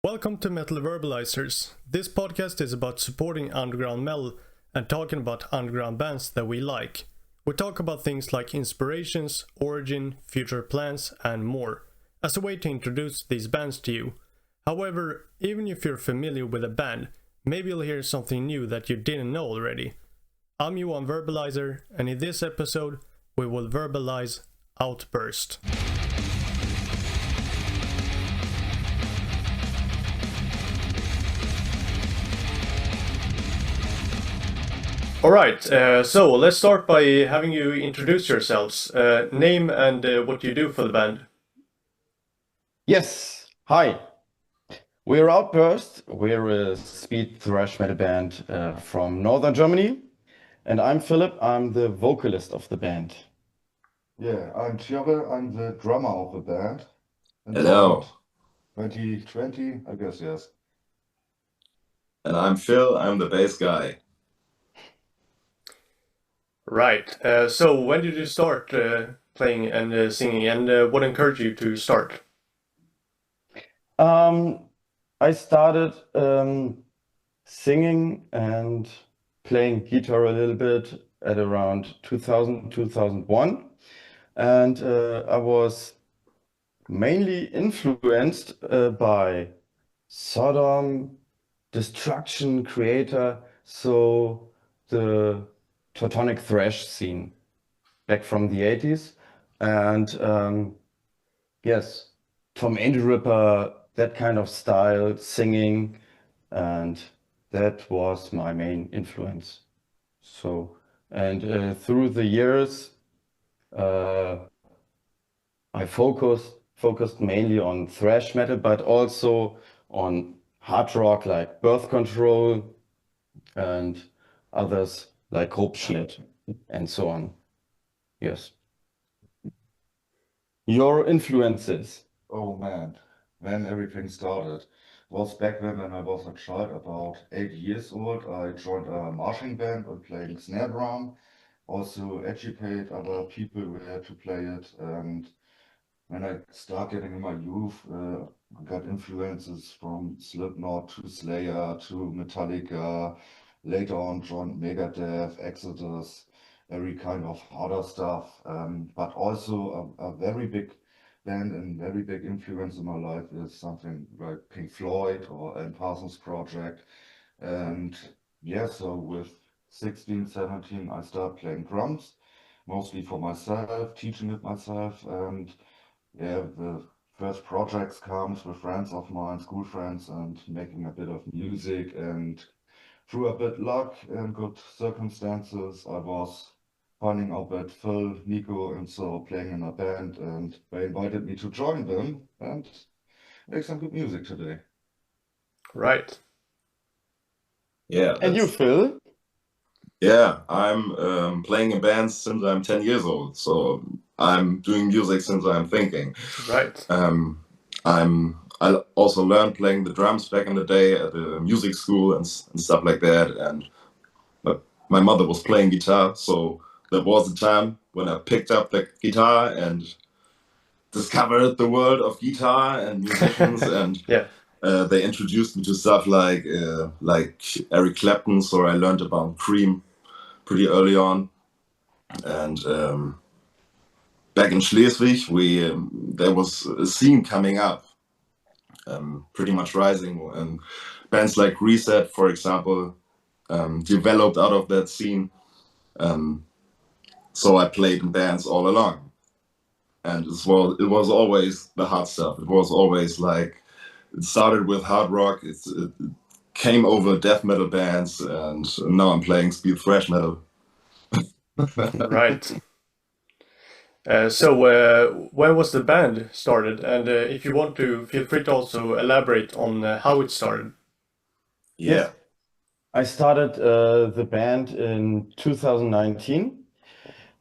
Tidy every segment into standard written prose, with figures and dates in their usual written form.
Welcome to Metal Verbalizers. This podcast is about supporting underground metal and talking about underground bands that we like. We talk about things like inspirations, origin, future plans, and more, as a way to introduce these bands to you. However, even if you're familiar with a band, maybe you'll hear something new that you didn't know already. I'm Johan Verbalizer, and in this episode, we will verbalize Outburst. Alright, so let's start by having you introduce yourselves. Name and what you do for the band. Yes, hi. We're Outburst. We're a speed thrash metal band from northern Germany. And I'm Philip. I'm the vocalist of the band. Yeah, I'm Thierry. I'm the drummer of the band. And Hello. 2020, I guess, yes. And I'm Phil, I'm the bass guy. Right, so when did you start playing and singing, and what encouraged you to start? I started singing and playing guitar a little bit at around 2000, 2001. And I was mainly influenced by Sodom, Destruction, Creator, so the Teutonic thrash scene back from the 80s. And yes, Tom Angel Ripper, that kind of style, singing, and that was my main influence. So, and through the years, I focused mainly on thrash metal, but also on hard rock like Birth Control and others like Grobschnitt and so on. Yes. Your influences. Oh man, when everything started was back then when I was a child, about 8 years old. I joined a marching band and playing snare drum. Also educate other people where to play it. And when I started getting in my youth, I got influences from Slipknot to Slayer to Metallica. Later on, joined Megadeth, Exodus, every kind of harder stuff. But also a very big band and very big influence in my life is something like Pink Floyd or Alan Parsons Project. And yeah, so with 16, 17, I started playing drums, mostly for myself, teaching it myself. And yeah, the first projects comes with friends of mine, school friends, and making a bit of music. And through a bit luck and good circumstances, I was finding out that Phil, Nico, and so playing in a band, and they invited me to join them and make some good music today. Right. Yeah, And you, Phil? yeah, I'm playing in bands since I'm 10 years old, so I'm doing music since I'm thinking. Right. I also learned playing the drums back in the day at a music school and stuff like that. And my mother was playing guitar, so there was a time when I picked up the guitar and discovered the world of guitar and musicians and Yeah. they introduced me to stuff like Eric Clapton, so I learned about Cream pretty early on. And back in Schleswig, there was a scene coming up, pretty much rising, and bands like Reset, for example, developed out of that scene. So I played in bands all along, and it was always the hard stuff. It was always like it started with hard rock. It came over death metal bands, and now I'm playing speed thrash metal. Right. So when was the band started? And if you want to, feel free to also elaborate on how it started. Yeah. Yes. I started the band in 2019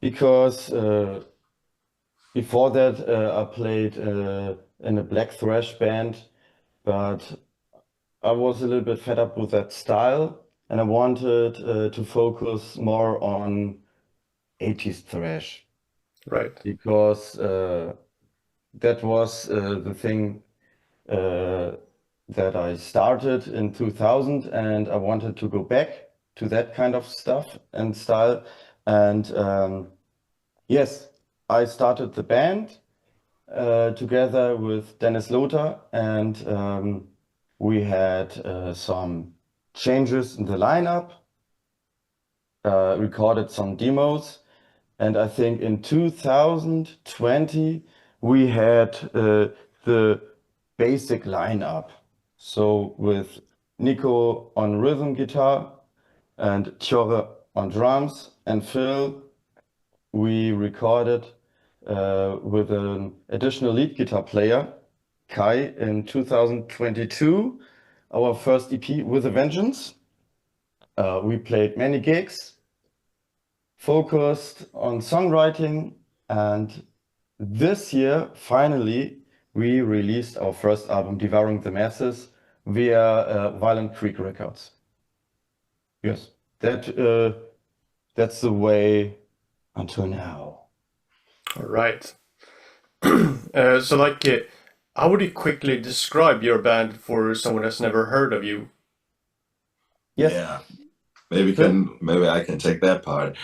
because before that I played in a black thrash band, but I was a little bit fed up with that style and I wanted to focus more on 80s thrash Right. because that was the thing that I started in 2000, and I wanted to go back to that kind of stuff and style. And yes, I started the band together with Dennis Lothar, and we had some changes in the lineup, recorded some demos, and I think in 2020 we had the basic lineup. So with Nico on rhythm guitar and Tjorre on drums and Phil, we recorded with an additional lead guitar player, Kai, in 2022, our first EP with a Vengeance. We played many gigs, focused on songwriting, and this year, finally, we released our first album, Devouring the Masses, via Violent Creek Records. Yes, that's the way until now. All right. So, like, how would you quickly describe your band for someone that's never heard of you? Yes. Yeah, maybe I can take that part.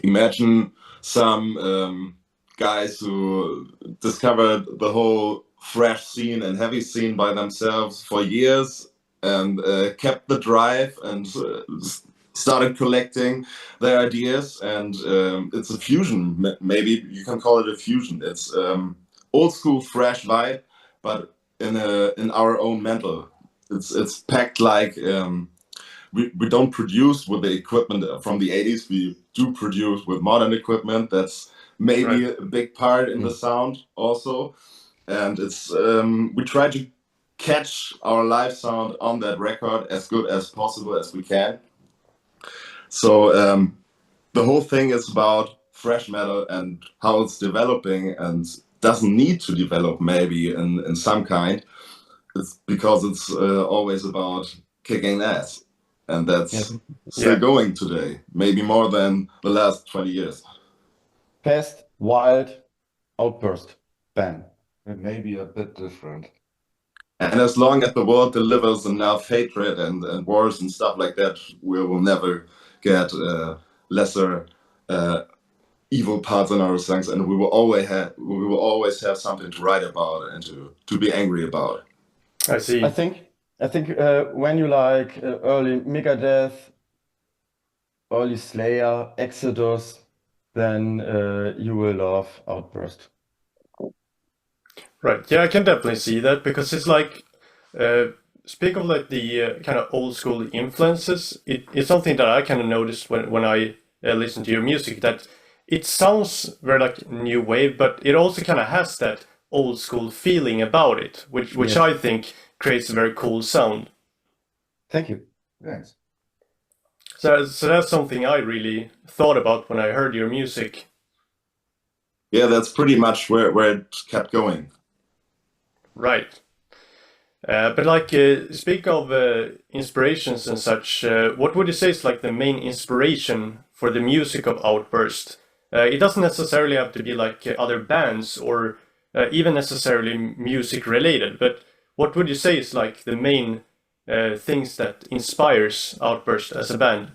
Imagine some guys who discovered the whole thrash scene and heavy scene by themselves for years and kept the drive and started collecting their ideas, and it's a fusion. Maybe you can call it a fusion. It's old school thrash vibe, but in our own mental. It's packed like we don't produce with the equipment from the 80s. We do produce with modern equipment. That's maybe Right. a big part in the sound also. And it's we try to catch our live sound on that record as good as possible as we can. So the whole thing is about thrash metal and how it's developing and doesn't need to develop maybe in some kind. It's because it's always about kicking ass. And that's Yes. still Yeah. going today, maybe more than the last 20 years. Fast, wild, Outburst, bam. It may be a bit different. And as long as the world delivers enough hatred and wars and stuff like that, we will never get lesser evil parts in our songs, and we will always have something to write about and to be angry about. I see. I think when you like early Megadeth, early Slayer, Exodus, then you will love Outburst. Right. Yeah, I can definitely see that because it's like, speak of like the kind of old school influences. It's something that I kind of noticed when I listen to your music, that it sounds very like new wave, but it also kind of has that old school feeling about it, which Yes. I think creates a very cool sound. Thank you. Thanks. So that's something I really thought about when I heard your music. Yeah, that's pretty much where it kept going. Right. But like, speak of inspirations and such, what would you say is like the main inspiration for the music of Outburst? It doesn't necessarily have to be like other bands or even necessarily music related, but what would you say is like the main things that inspires Outburst as a band?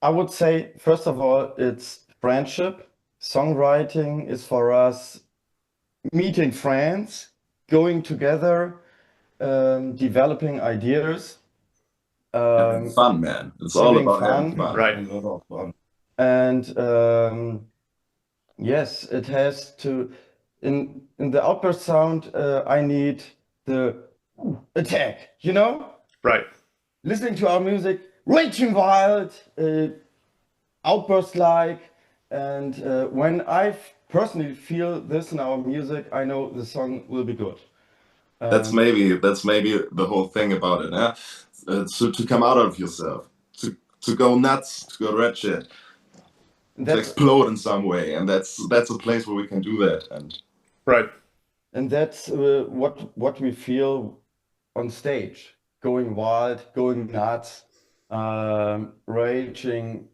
I would say, first of all, it's friendship. Songwriting is for us meeting friends, going together, developing ideas. Having fun, man. It's all having about fun. having fun. Right. A lot of fun. And yes, it has to, in the Outburst sound, I need the attack, you know? Right. Listening to our music, raging wild, outburst-like, and when I personally feel this in our music, I know the song will be good. That's maybe the whole thing about it, huh? So to come out of yourself, to go nuts, to go red shit, to explode in some way, and that's a place where we can do that. And Right. And that's what we feel on stage, going wild, going nuts, raging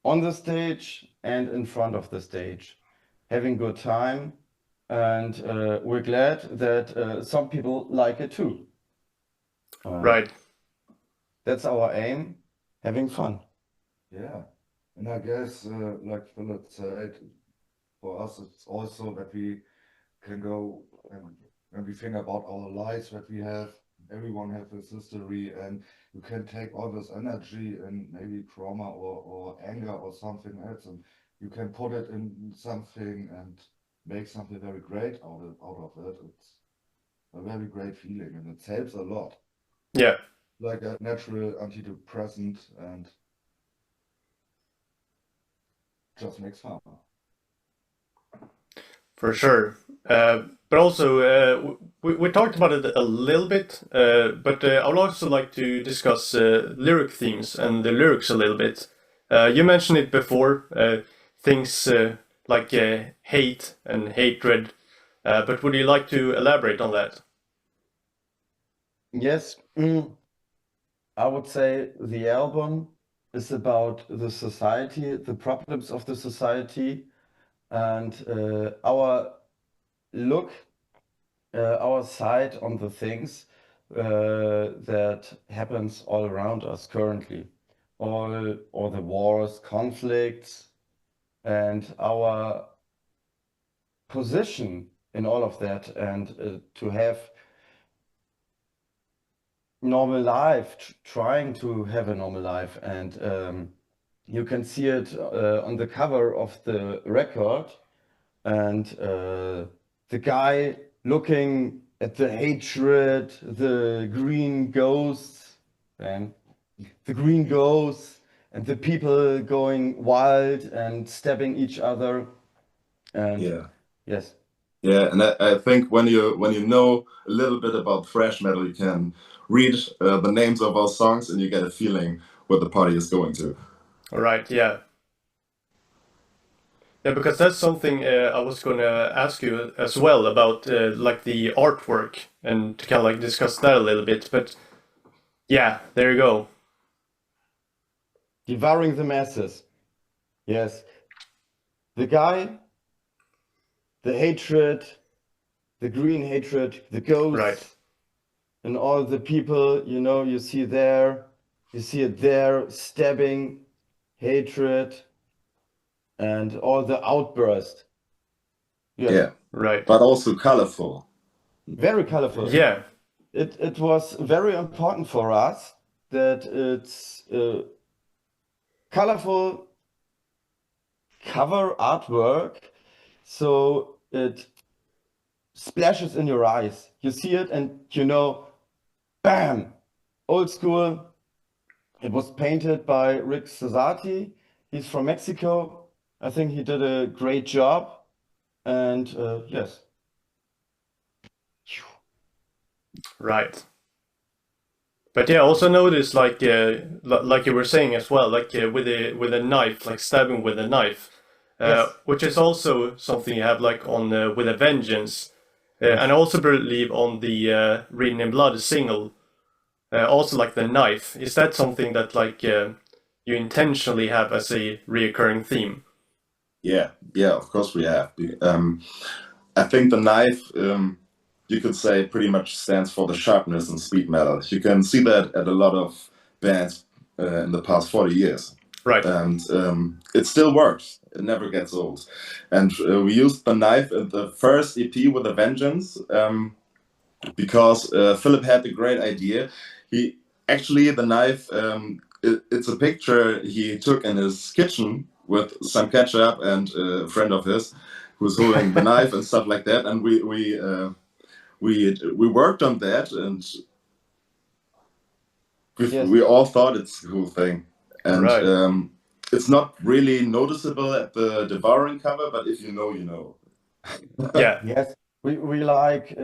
on the stage and in front of the stage, having good time, and we're glad that some people like it too. Right. That's our aim, having fun. Yeah, and I guess, like Philip said, for us it's also that we can go and when we think about our lives that we have, everyone has his history, and you can take all this energy and maybe trauma or anger or something else, and you can put it in something and make something very great out of it. It's a very great feeling, and it helps a lot, Yeah. like a natural antidepressant, and just makes fun. For sure. But also, we talked about it a little bit, but I would also like to discuss lyric themes and the lyrics a little bit. You mentioned it before, things like hate and hatred, but would you like to elaborate on that? Yes, I would say the album is about the society, the problems of the society, and our look, our side on the things that happens all around us currently, all the wars, conflicts, and our position in all of that, and to have normal life, trying to have a normal life, and you can see it on the cover of the record, and the guy looking at the hatred, the green ghosts, and the green ghosts, and the people going wild and stabbing each other, and Yeah. yes. Yeah, and I think when you know a little bit about thrash metal, you can read the names of our songs and you get a feeling what the party is going to. All right, yeah. Yeah, because that's something I was gonna ask you as well about, like the artwork, and to kind of like discuss that a little bit. But yeah, there you go. Devouring the masses. Yes. The guy, the hatred, the green hatred, the ghosts, Right. and all the people, you see there, you see it there, stabbing, hatred, and all the outburst. Yes. Yeah, Right. but also colorful. Very colorful. Yeah. It was very important for us that it's colorful cover artwork, so it splashes in your eyes. You see it and bam, old school. It was painted by Rick Cesati. He's from Mexico. I think he did a great job. And yes. Right. But yeah, also notice like like you were saying as well, like with a knife, like stabbing with a knife, Yes. which is also something you have like on with a vengeance, and I also believe on the Written in Blood single, also like the knife. Is that something that like you intentionally have as a reoccurring theme? Yeah, of course we have. I think the knife, you could say, pretty much stands for the sharpness in speed metal. You can see that at a lot of bands in the past 40 years. Right. And it still works. It never gets old. And we used the knife in the first EP with a vengeance because Philip had the great idea. The knife, it's a picture he took in his kitchen with some ketchup and a friend of his who's holding the knife and stuff like that. And we worked on that, and Yes. we all thought it's a cool thing. And Right. it's not really noticeable at the Devouring cover, but if you know, you know. Yeah. Yes. We like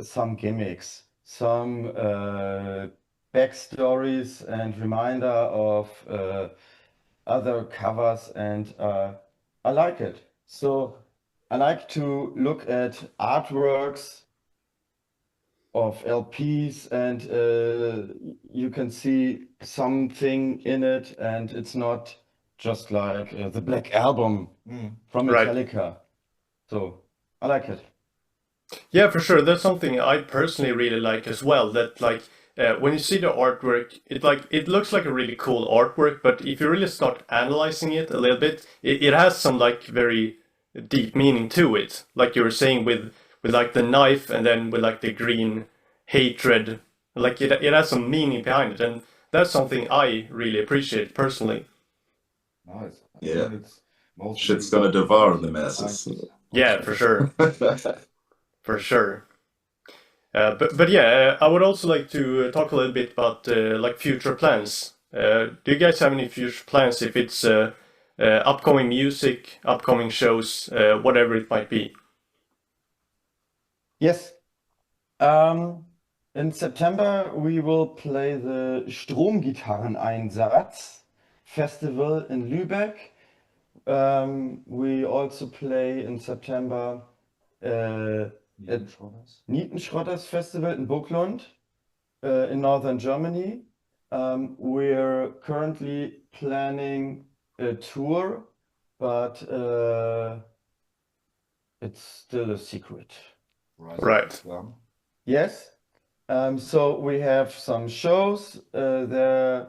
some gimmicks, some backstories and reminder of other covers, and I like it. So I like to look at artworks of LPs, and you can see something in it, and it's not just like the Black Album from Right. Metallica. So I like it. Yeah, for sure. That's something I personally really like as well. That like when you see the artwork, it looks like a really cool artwork. But if you really start analyzing it a little bit, it has some like very deep meaning to it. Like you were saying with like the knife, and then with like the green hatred. Like it has some meaning behind it, and that's something I really appreciate personally. Nice. I Yeah. think it's mostly Shit's gonna devour the masses. Yeah, for sure, for sure. But yeah, I would also like to talk a little bit about like future plans. Do you guys have any future plans? If it's upcoming music, upcoming shows, whatever it might be. Yes. In September, we will play the Stromgitarreneinsatz Festival in Lübeck. We also play in September at Nietenschrotters Festival in Burglund in northern Germany. We're currently planning a tour, but it's still a secret. Right. Yes. So we have some shows. There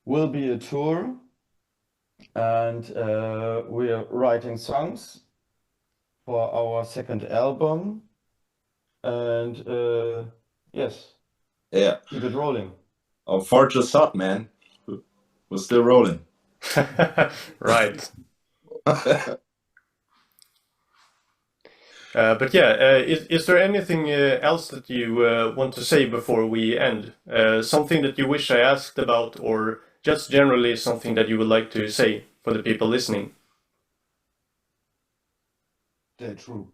will be a tour, and we are writing songs for our second album. And yes, Yeah. keep it rolling. Our forge is hot, man. We're still rolling. Right. But yeah, is there anything else that you want to say before we end? Something that you wish I asked about, or just generally something that you would like to say for the people listening? Stay true.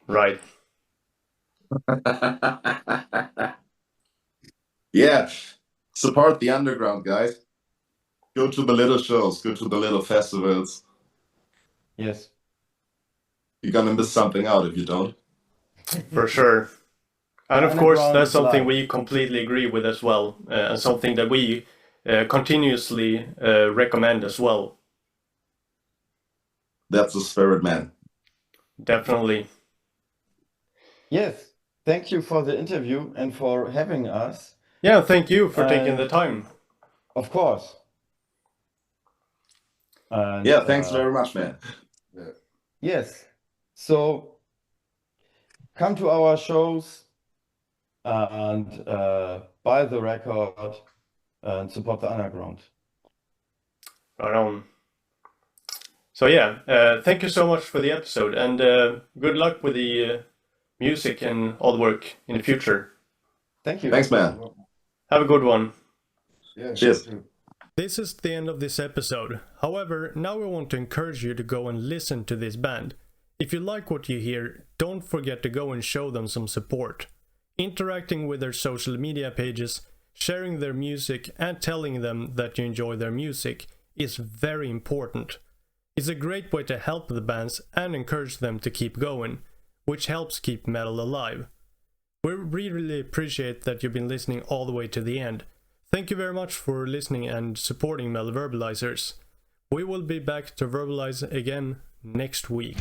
Right. Yeah. Support the underground, guys. Go to the little shows, go to the little festivals. Yes. You're gonna miss something out if you don't. For sure. And of course, Underground that's is something life. we completely agree with as well, and something that we continuously recommend as well. That's the spirit, man. Definitely. Yes. Thank you for the interview and for having us. Yeah, thank you for taking the time. Of course. And, Yeah, thanks very much, man. Yeah. yes. So come to our shows and buy the record and support the underground. Right on. So yeah, thank you so much for the episode, and good luck with the music and all the work in the future. Thank you. Thanks, man. Have a good one. Yeah, Cheers. you too. This is the end of this episode. However, now we want to encourage you to go and listen to this band. If you like what you hear, don't forget to go and show them some support. Interacting with their social media pages, sharing their music, and telling them that you enjoy their music is very important. It's a great way to help the bands and encourage them to keep going, which helps keep metal alive. We really appreciate that you've been listening all the way to the end. Thank you very much for listening and supporting Metal Verbalizers. We will be back to verbalize again next week.